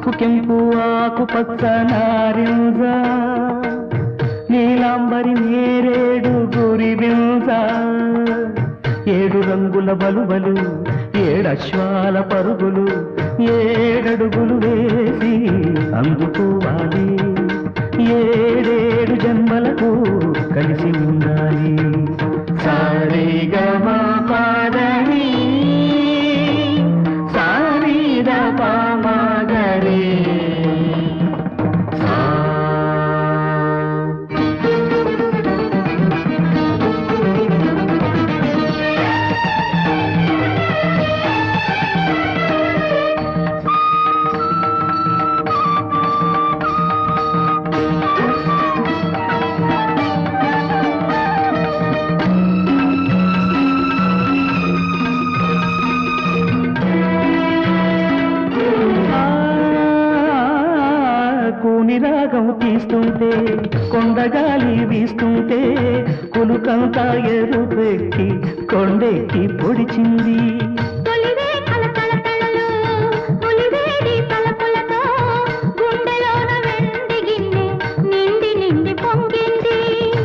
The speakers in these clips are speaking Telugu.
పసుపు కెంపు ఆకుపచ్చ నారింజ నీలాంబరి నేరేడు గురిబింజ ఏడు రంగుల బలుబలు ఏడశ్వాల పరుగులు ఏడడుగులు వేసి అందుకోవాలి ఏడేడు జన్మలకు కలిసి ఉండాలి సారేగమా పాదని సారీద పామగరే రాగం తీస్తుంటే కొండగాలి వీస్తుంటే కులుకంతా ఎరుపెక్కి కొండెక్కి పొడిచింది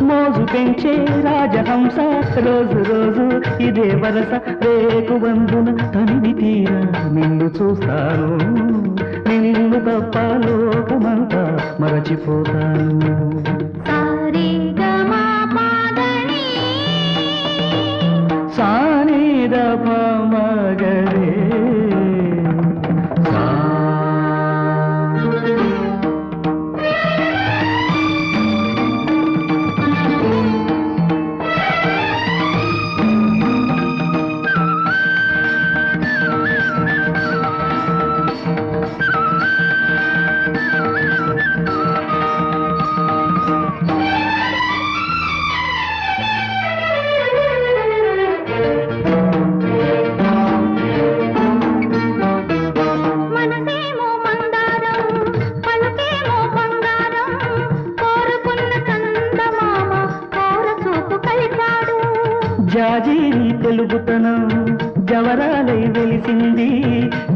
మోజు పెంచే రాజహంస రోజు రోజు ఇదే వరస రేకు బంధున తనివి తీరా నిన్ను చూస్తాను నిన్ను తప్ప లోకమంతా మరచిపోతాను సానిద మగరే జాజీరి తెలుగుతనం జవరాలై వెలిసింది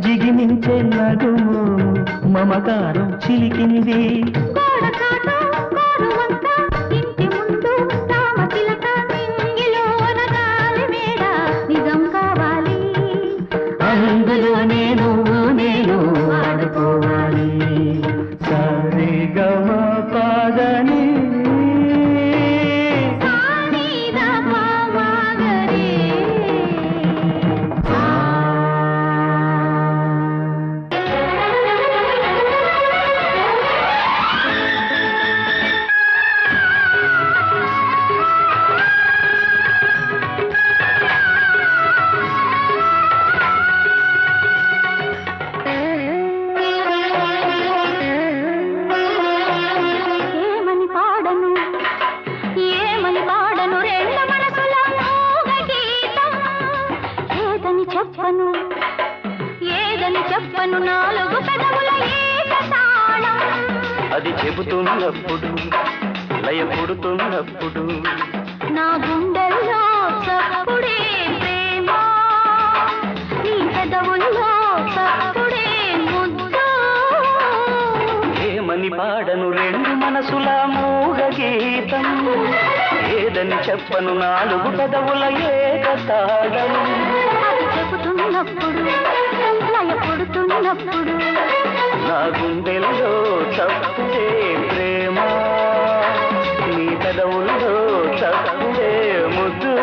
జిగిమించే నడుము మమకారం చిలికింది అందులో నేను ఆడుకోవాలి సరిగమ పాదని చెప్పను నాలుగు పెదవుల ఏకతాళం అది చెబుతున్నప్పుడు లయపుడుతున్నప్పుడు నా గుండెల్లో చప్పుడే ప్రేమ నీ పెదవుల్లో చప్పుడే ముద్దు ఏమని పాడను రెండు మనసుల మూగ గీతం ఏదని చెప్పను నాలుగు పెదవుల ఏకతాళం అది చెబుతున్నప్పుడు లయపుడుతున్నప్పుడు నా గుండెల్లో చప్పుడే ప్రేమ నీ పెదవుల్లో చప్పుడే ముద్దు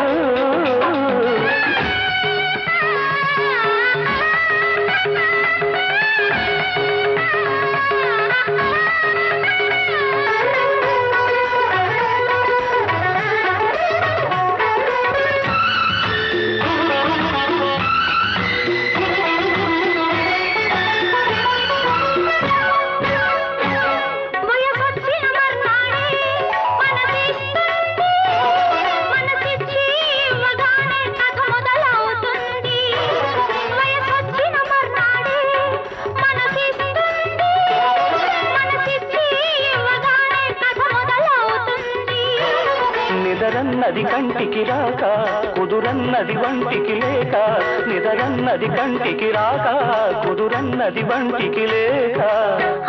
నిదరన్నది కంటికి రాక కుదురన్నది వంటికి లేక నిదరన్నది కంటికి రాక కుదురన్నది వంటికి లేక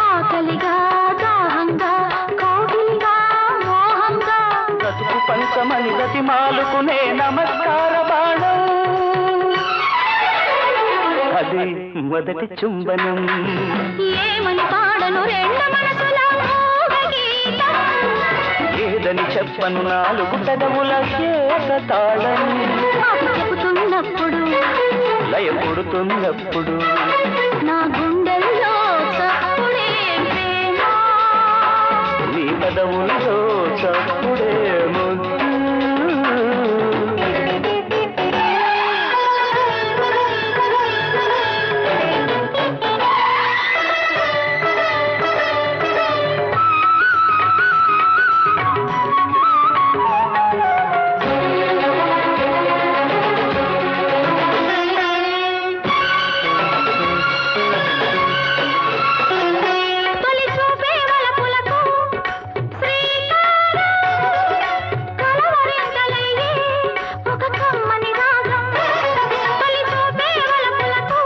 ఆకలిగా దాహంగా కోగిలిగా మోహంగా బ్రతుకు పంచమని గతిమాలుకునే నమస్కార బాణం అది మొదటి చుంబనం ఏమని పాడను రెండు మనసుల గీతం ఏదని చెప్పను నాలుగు పెదవుల ఏకతాళం మాకు చెబుతున్నప్పుడు లయ పుడుతున్నప్పుడు నా గుండెల్లో చప్పుడే ప్రేమ నీ పెదవుల్లో చప్పుడే ముద్దు తొలి చూపే వలపులకు శ్రీకారం కలవరింతలయ్యే ఒక కమ్మని రాగం తొలి చూపే వలపులకు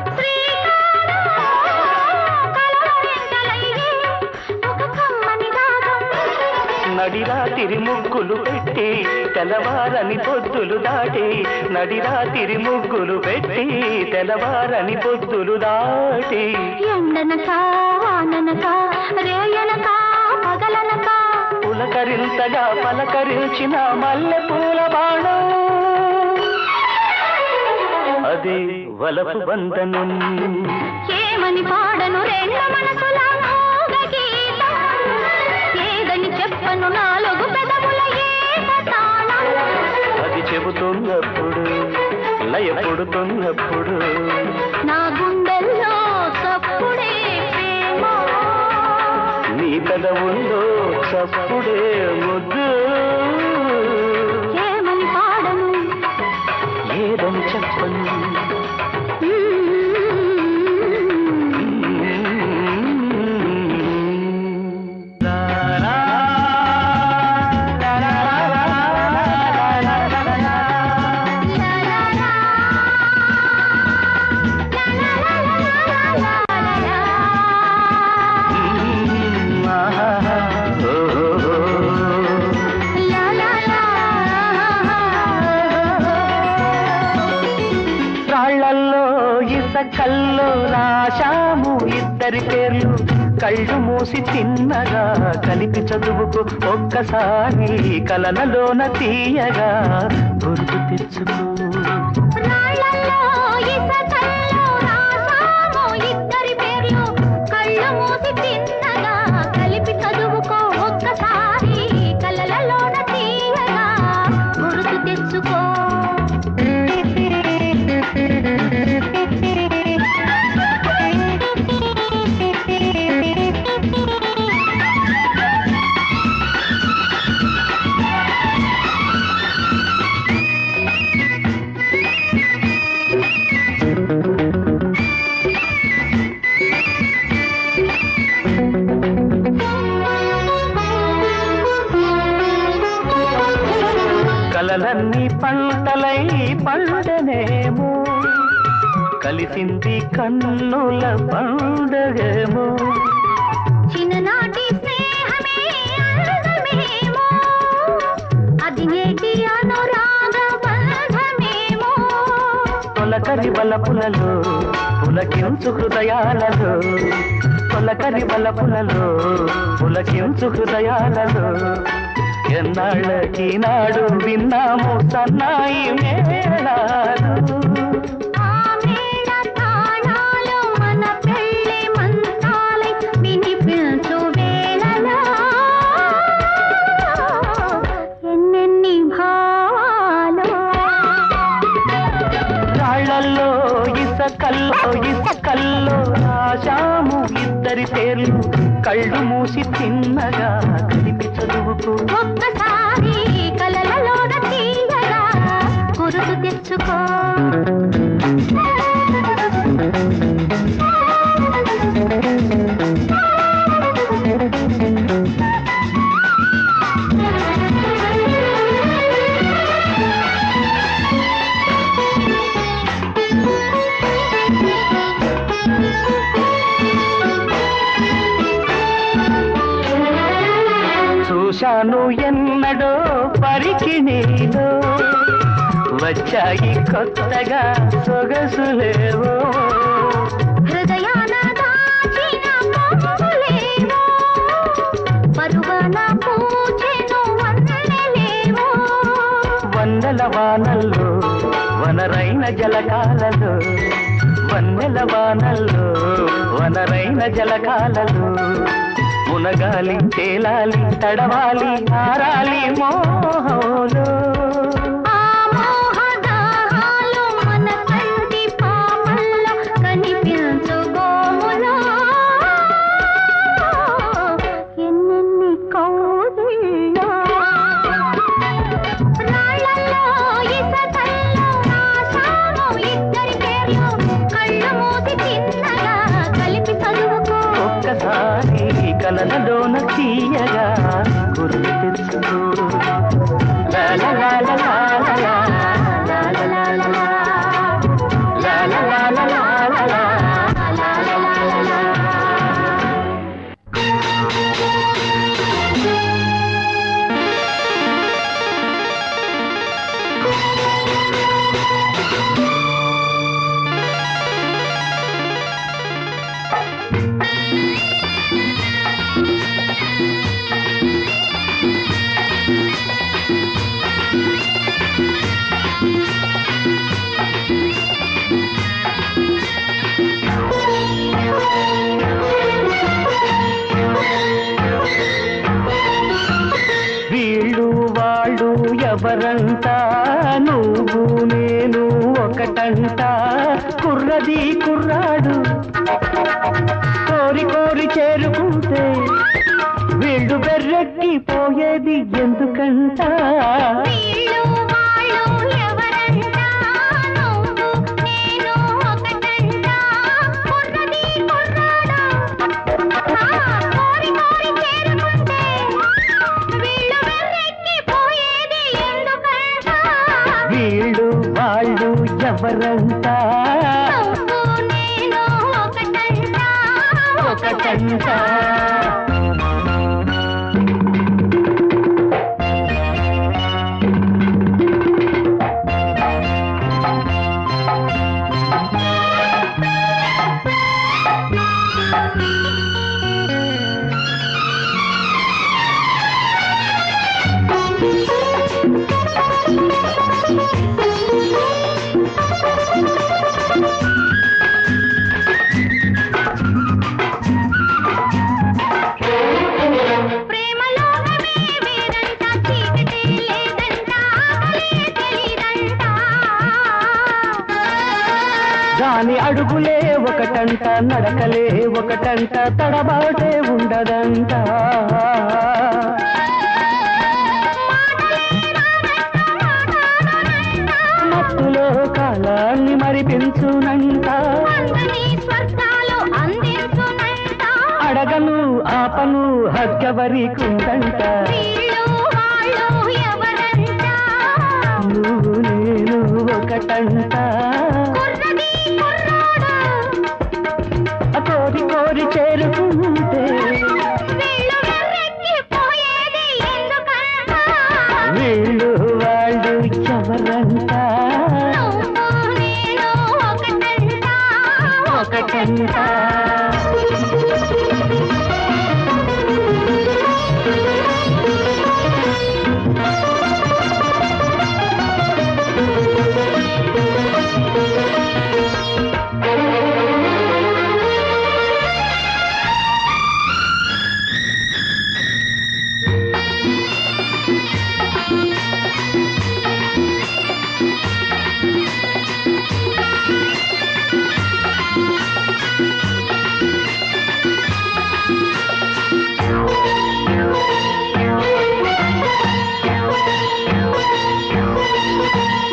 శ్రీకారం కలవరింతలయ్యే ఒక కమ్మని రాగం నడిరాతిరి ముగ్గులు పెట్టి తెల్లవారని పొద్దులు దాటి నడిరాతిరి ముగ్గులు పెట్టి తెల్లవారని పొద్దులు దాటి ఎండనక వాననక రేయనక పగలనక పులకరింతగా పలకరించిన మల్లె పూల బాణం అది వలపు బంధనం ఏమని పాడను రెండు మనసుల గీతం ఏదని చెప్పను నాలుగు పెదవుల ఏకతాళం అది చెబుతున్నప్పుడు లయ పుడుతున్నప్పుడు నా గుండెల్లో చప్పుడే ప్రేమ నీ పెదవుల్లో చప్పుడే ముద్దు ఏమని పాడను ఏదని చెప్పను రాళ్లల్లో ఇసకల్లో రాశాము ఇద్దరి పేర్లు కళ్ళు మూసి తిన్నగా కలిపి చదువుకు ఒక్కసారి కలనలోన తీయగా గుర్తు తెచ్చుకో రాళ్ళల్లో ఇసకల్లో రాసాము ఇద్దరి పేర్లు కళ్ళు మూసి తిన్నగా కలిపి చదువుకో ఒక్కసారి కలలలోన తీయగా గుర్తు తెచ్చుకో కలలన్నీ పంటలై పండనేమో కలిసింది కన్నుల పండగేమో చిన్ననాటి స్నేహమే అందమేమో అది నేటి అనురాగ బంధమేమో తొలకరి బలపులలో పులకించు హృదయాలలో తొలకరి బలపులలో పులకించు హృదయాలలో ఎన్నాళ్ళకి నాడు విన్నాము సన్నాయి మేళాలు ఆ మేళ తాళాలు మన పెళ్ళి మంత్రాలై వినిపించు వేళలో ఎన్నెన్ని భావాలు రాళ్లల్లో ఇసకల్లో రాశాము ఇద్దరి పేర్లు కళ్ళు మూసి తిన్నగా కలిపి చదువుకు ఒక్కసారి కలలలోన తీయగా గుర్తు తెచ్చుకో చూశాను ఎన్నడో పరికిణీలో వచ్చాయి కొత్తగా సొగసులేవో హృదయాన దాచిన పొంగులేవో పరువన పూచెను వన్నెలేవో వన్నెల వానల్లో వనరైన జలకాలలో వన్నెల వానల్లో వనరైన జలకాలలో మునగాలి తేలాలి తడవాలి ఆరాలి మోహంలో ఆ మోహదాహాలు మన కంటి పాపల్లో కనిపించు గోములో ఎన్నెన్ని కౌగిల్లో రాళ్ళల్లో ఇసకల్లో ఆశాను ఇద్దరి పేర్లు కళ్ళు మూసి చిన్నగా కలిపి చదువుకో ఒక్కసారి కలలలోన తీయగా గుర్తు తెచ్చుకో లా లా లా లా లా లా లా లా లా లా లా లా లా లా లా లా లా లా. వీళ్ళు వాళ్ళు ఎవరంట నువ్వు నేను ఒకటంట కుర్రది కుర్రాడు కోరి కోరి చేరుకుంటే వీళ్ళు బెర్రెక్కి పోయేది ఎందుకంట వీళ్ళు వాళ్ళు ఎవరంట నువ్వు నేను ఒకటంట కుర్రది కుర్రాడు కోరి కోరి చేరుకుంటే వీళ్ళు వెర్రెక్కి పోయేది ఎందుకంట వీళ్ళు వాళ్ళు ఎవరంట నువ్వు నేను ఒకటంట ఒకటంట ప్రేమలోనమే వేరంట చీకటే లేదంట ఆకలే తెలీదంట దాని అడుగులే ఒకటంట నడకలే ఒకటంట తడబాటే ఉండదంట మత్తులో కాలాన్ని మరిపించునంట అందని స్వర్గాలు అందించునంట అడగను ఆపను హగ్గవరికుందంట వీళ్ళు వాళ్ళు ఎవరంట నువ్వు నేను ఒకటంట కుర్రది కుర్రాడు కోరి కోరి చేరుకుంటే వీళ్ళు వెర్రెక్కి పోయేది ఎందుకంట వీళ్ళు వాళ్ళు ఎవరంట నువ్వు నేను ఒకటంట ఒకటంట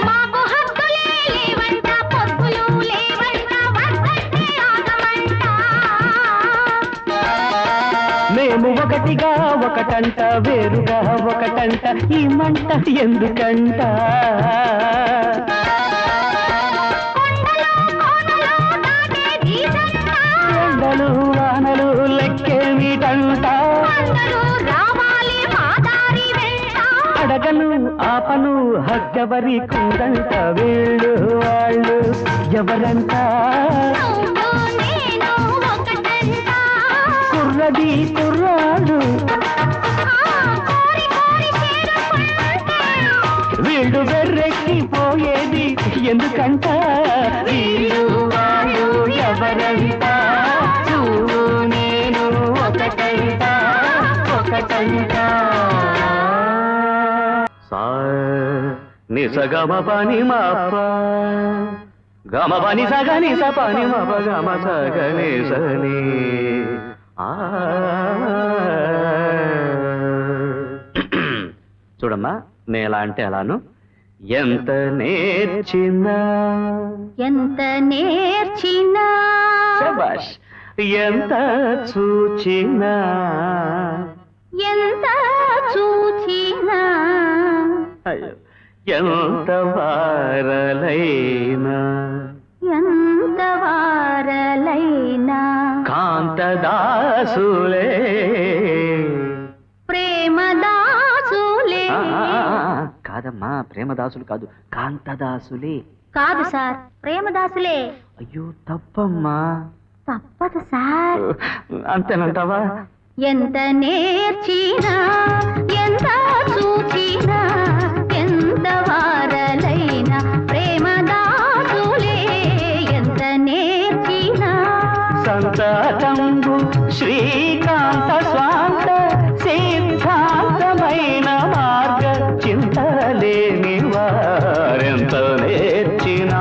మాకు హక్కులే లేవంట పొద్దులు లేవంట వద్దంటే ఆగమంట మేము ఒకటిగా ఒకటంట వేరుగా ఒకటంట ఈ మంట ఎందుకంట కొండలు కోనలు దాటే జీతంట ఎండలు వానలు లెక్కేమిటంట అందరూ రావాలి మా దారి ఆపను హగ్గెవరి కుందంట వీళ్ళు వాళ్ళు ఎవరంట నువ్వు నేను ఒకటంట కుర్రది కుర్రాడు కోరి కోరి చేరుకుంటే వీళ్ళు వెర్రెక్కిపోయేది ఎందుకంట వీళ్ళు వాళ్ళు ఎవరంట నువ్వు నేను ఒకటంట ఒకటంట నిసగమ పని మాప గమ పని సగని సపని మప గమ సగని సని చూడమ్మా నేలా అంటే అలాను ఎంత నేర్చినా ఎంత నేర్చినా శభాష్ ఎంత చూచినా ఎంత చూచినా అయ్యో ఎంత వారలైనా ఎంత వారలైనా కాంతదాసులే ప్రేమదాసులే కాదమ్మా ప్రేమదాసులు కాదు కాంతదాసులే కాదు సార్ ప్రేమదాసులే అయ్యో తప్పమ్మా తప్పదు సార్ అంతేనంటావా ఎంత నేర్చినా ఎంత చూచినా ఎంత వారలైనా ప్రేమదాసులే ఎంత నేర్చినా సంతతంబు శ్రీకాంత స్వాంత సిద్ధాంతమైన మార్గ చింతలేని వారెంత నేర్చినా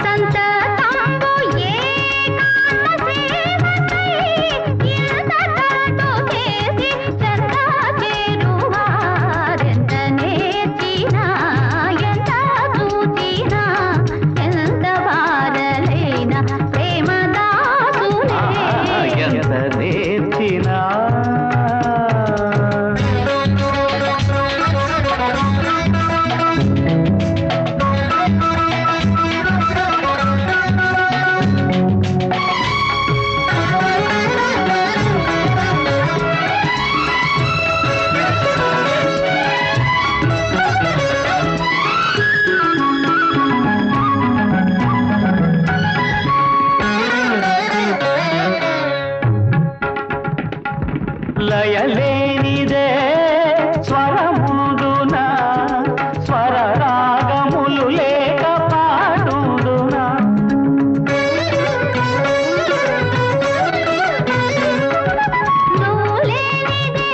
సంతతంబు ఏకాంత సేవకై ఇంతకంటూ చేసి చెంత చేరువారెంత నేర్చినా ఎంత చూచినా ఎంత వారలైనా ప్రేమదాసులే ఎంత నేర్చినా లయలేనిదే స్వరముందున స్వర రాగములు లేక పాడుదునా నువ్వు లేనిదే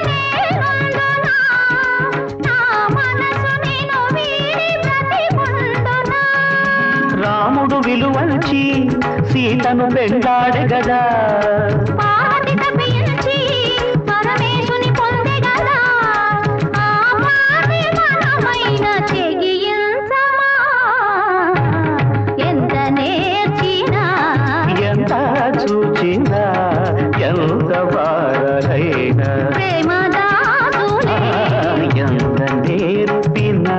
నేనుండునా నా మనసు నిన్ను వీడి బ్రతికుండునా రాముడు విలువంచి సీతను వెంటాడే గదా పార్వతి తప్పించి పరమేశుని పొందే గదా ఆ పాటి మనమైన చెగియించమా ఎంత నేర్చినా ఎంత చూచినా ఎంత వారలైనా ప్రేమదాసులే ఎంత నేర్పినా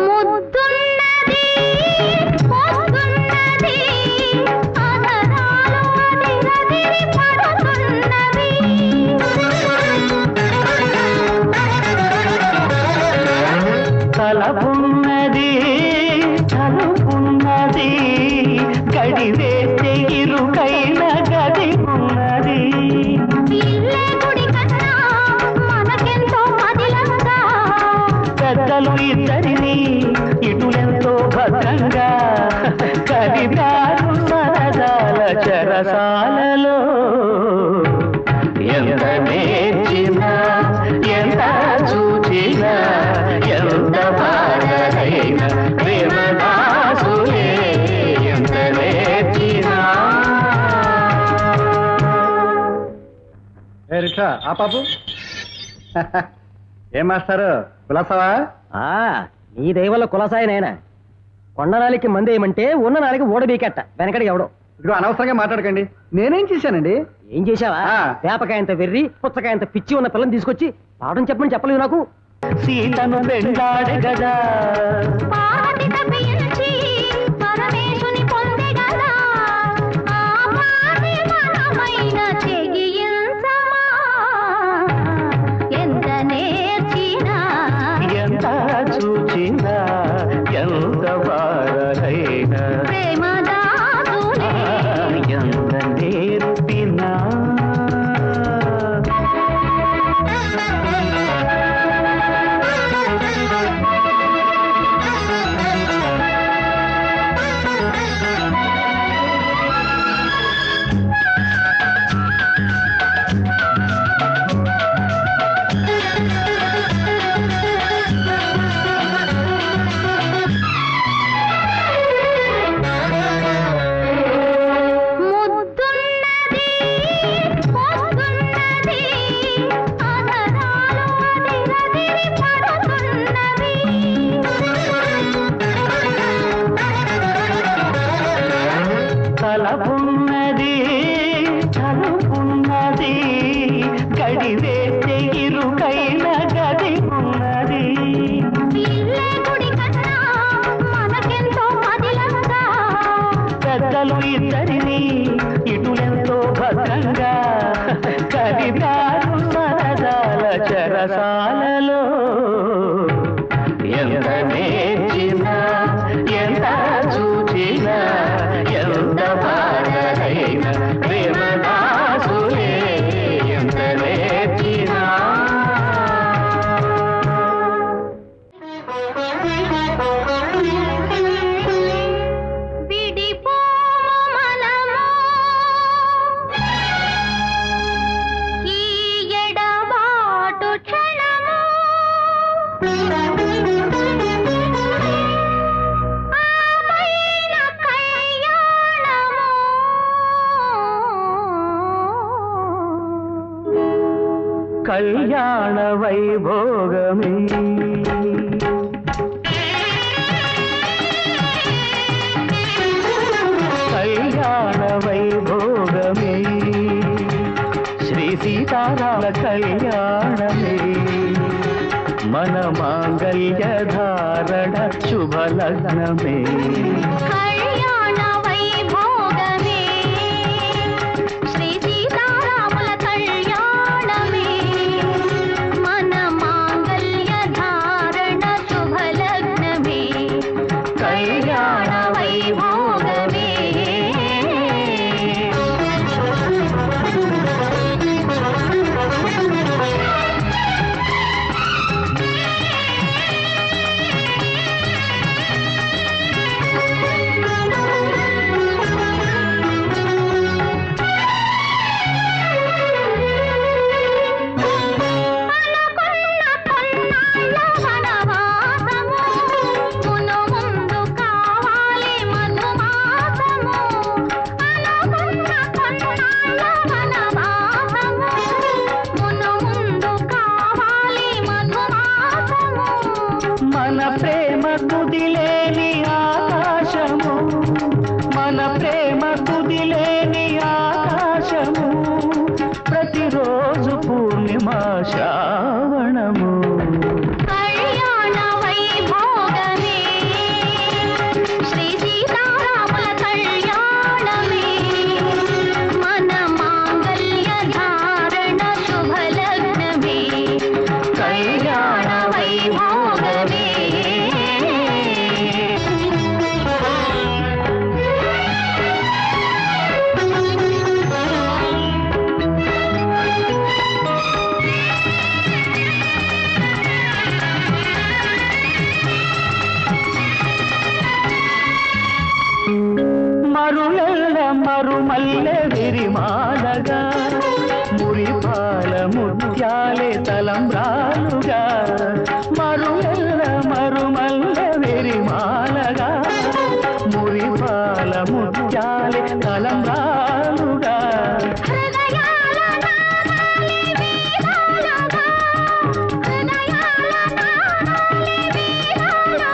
ముద్దున్నది పొద్దున్నది అధరాలు అదిరదిరి పడుతున్నవి తలపున్నది తలుపున్నది గడివేస్తే ఇరుకైన గది ఉన్నది ఇల్లే గుడి కన్నా మనకెంతో మదిలంగా పెద్దలు ఇద్దరిని ఇటులెంతో భద్రంగా కదిపారు సరదాల చెరసాలలో ఎంత నేర్చినా ఎంత చూచినా ఎంత బాధైనా ప్రేమదాసులే ఎంత నేర్చినా రిక్షా ఆ పాపు ఏం మాస్టారు కులాసవా నీ దయవల్ల కులసాయనైనా కొండనాలికి మందేయమంటే ఉన్న నాలికి ఓడబీకెట్ట వెనకడికి ఎవడో. ఇదిగో అనవసరంగా మాట్లాడకండి. నేనేం చేశానండి? ఏం చేశావా? ఆ. వేపకాయంత వెర్రి పుచ్చకాయంత పిచ్చి ఉన్న పిల్లని తీసుకొచ్చి పాఠం చెప్పమని చెప్పలేదు నాకు. సీతను పెండాడు గదా పార్వతి తప్పించి పరమేశుని పొందెగదా ఆ పాటి మనమైన తెగించమా ఎంత నేర్చినా ఎంత చూచినా ఎంత బారైనా ప్రేమదాసునే ఎంత నేర్పినా ముద్దున్నది పోస్తున్నది ఆదరాలు అదిరదిరి పడుతున్నవి తలపున్నది తలుపున్నది గడివేస్తే ఇరుకైన గది ఉన్నది ఇల్లే గుడి కన్నా మనకెంతో మదిలంగా పెద్దలు ఇద్దరిని ఇటులెంతో భద్రంగా కదిపారు సరదాల చెరసాలలో ఎంత నేర్చినా ఎంత చూచినా ఎంత బాధైనా ప్రేమదాసులే ఎంత నేర్చినా విడిపోము మనము ఈ ఎడబాటు క్షణము ఆపైన కళ్యాణము కళ్యాణ వైభోగమే కళ్యాణ వైభోగమే శ్రీ సీతారామ కళ్యాణమే మన మాంగళ్య ధారణ శుభలగ్నమే కళ్యాణ వైభోగమే శ్రీ సీతారాముల కళ్యాణమే మన మాంగళ్య ధారణ శుభలగ్నమే కళ్యాణ వైభోగమే అనుకున్న కొన్నాళ్ళ వనవాసము మును ముందు కావాలి మధుమాసము అనుకున్న కొన్నాళ్ళ వనవాసము మును ముందు కావాలి మధుమాసము మన ప్రేమ కుదిలేని ఆకాశము మన ప్రేమ కుదిలేని ఆకాశము ప్రతిరోజు పూర్ణిమ శ్రావణము కళ్యాణ వైభోగమే శ్రీ సీతారాముల కళ్యాణమే మన మాంగళ్య ధారణ శుభలగ్నమే కళ్యాణ వైభోగమే మరులెల్ల మరుమల్లె విరిమాలగా మురిపాల ముత్యాలే తలంబ్రాలుగా మరులెల్ల మరుమల్లె విరిమాలగా మురిపాల ముత్యాలే తలంబ్రాలుగా హృదయాల నామాలి వీరాలుగా హృదయాల నామాలి వీరాలుగా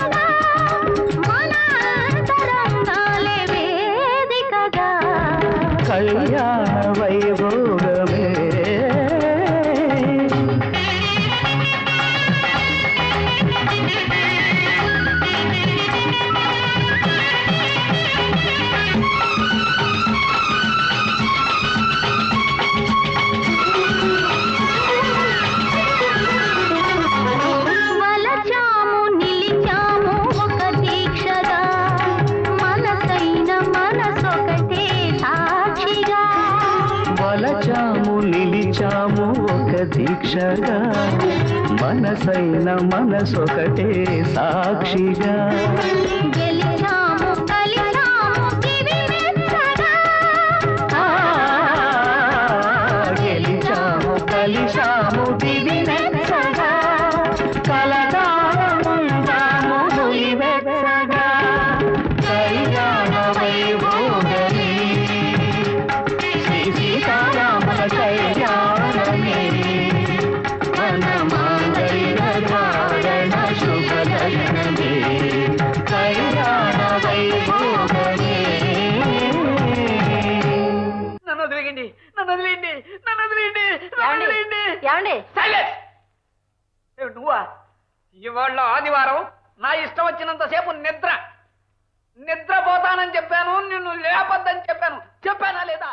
దీక్షగా మనసైన మనసొకటే సాక్షిగా గెలిచాము కలిసాము దివి మెచ్చగా ఆ, గెలిచాము కలిసాము దివి మెచ్చగా కలకాలముందాము నులివెచ్చగా కళ్యాణ వైభోగమే శ్రీ సీతారాముల కళ్యాణమే మన మాంగళ్య ధారణ శుభలగ్నమే కళ్యాణ వైభోగమే. నన్ను వదిలేయండి, నన్ను వదిలేయండి, నన్ను వదిలేయండి, నన్ను వదిలేయండి. ఏమండి Silence! ఏమిటి నువ్వా? ఇవాళ ఆదివారం నా ఇష్టం వచ్చినంతసేపు నిద్రపోతానని చెప్పాను, నిన్ను లేపొద్దని చెప్పాను, చెప్పానా లేదా?